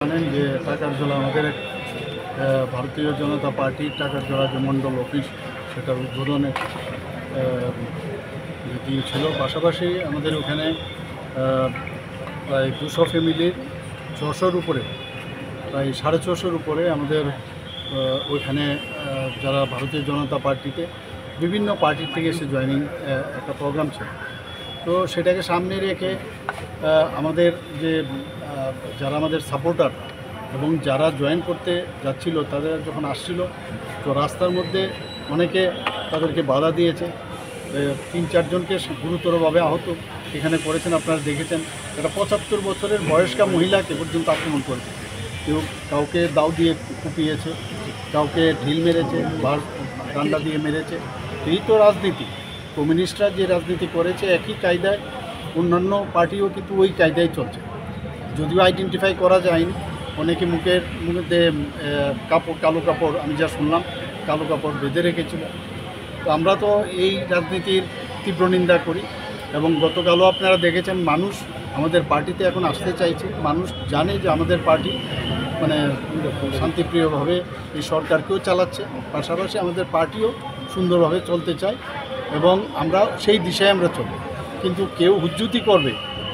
জানেন যে টাকারজলা আমাদের ভারতীয় জনতা পার্টির টাকারজলা যে মণ্ডল অফিস সেটার উদ্বোধনের দিন ছিল। পাশাপাশি আমাদের ওখানে প্রায় 200 ফ্যামিলির 600-র উপরে, প্রায় 650-র উপরে আমাদের ওইখানে যারা ভারতীয় জনতা পার্টিতে বিভিন্ন পার্টির থেকে এসে জয়েনিং একটা প্রোগ্রাম ছিল। তো সেটাকে সামনে রেখে আমাদের যে যারা আমাদের সাপোর্টার এবং যারা জয়েন করতে যাচ্ছিল তাদের যখন আসছিল, তো রাস্তার মধ্যে অনেকে তাদেরকে বাধা দিয়েছে। 3-4 জনকে গুরুতরভাবে আহত এখানে করেছেন, আপনারা দেখেছেন। একটা 75 বছরের বয়স্কা মহিলাকে পর্যন্ত আক্রমণ করেছে। কেউ কাউকে দাও দিয়ে কুপিয়েছে, কাউকে ঢিল মেরেছে, ডান্ডা দিয়ে মেরেছে। এই তো রাজনীতি। কমিউনিস্টরা যে রাজনীতি করেছে একই কায়দায় অন্যান্য পার্টিও কিন্তু ওই কায়দায় চলছে। যদিও আইডেন্টিফাই করা যায়নি, অনেকে মুখের মধ্যে কালো কাপড়, আমি যা শুনলাম, কালো কাপড় বেঁধে রেখেছিল। তো আমরা তো এই রাজনীতির তীব্র নিন্দা করি এবং গতকালও আপনারা দেখেছেন মানুষ আমাদের পার্টিতে এখন আসতে চাইছে। মানুষ জানে যে আমাদের পার্টি মানে শান্তিপ্রিয়ভাবে এই সরকারকেও চালাচ্ছে, পাশাপাশি আমাদের পার্টিও সুন্দরভাবে চলতে চায় এবং আমরা সেই দিশায় আমরা চলি। কিন্তু কেউ হুজ্জুতি করবে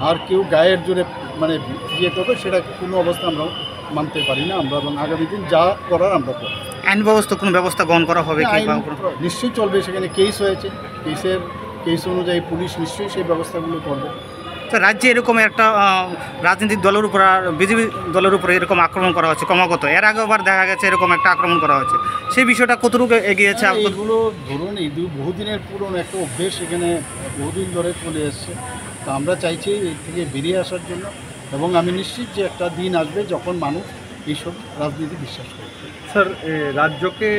আর কেউ গায়ের জোরে মানে ইয়ে করবে, সেটা কোনো অবস্থা আমরা মানতে পারি না। আমরা এবং আগামী দিন যা করার আমরা করব। আইন ব্যবস্থা কোনো ব্যবস্থা গ্রহণ করা হবে কি? নিশ্চয়ই চলবে। সেখানে কেস হয়েছে, কেস অনুযায়ী পুলিশ নিশ্চয়ই সেই ব্যবস্থাগুলো করবে। তো রাজ্যে এরকম একটা রাজনৈতিক দলের উপর আর বিজেপি দলের উপর এরকম আক্রমণ করা হচ্ছে ক্রমাগত। এর আগেবার দেখা গেছে এরকম একটা আক্রমণ করা হচ্ছে, সেই বিষয়টা কতটুকু এগিয়েছে? এগুলো ধরুন এই বহুদিনের পুরনো একটা অভ্যেস, এখানে বহুদিন ধরে চলে এসছে। তো আমরা চাইছি এর থেকে বেরিয়ে আসার জন্য এবং আমি নিশ্চিত যে একটা দিন আসবে যখন মানুষ এইসব রাজনীতি বিশ্বাস করবে। স্যার, রাজ্যকে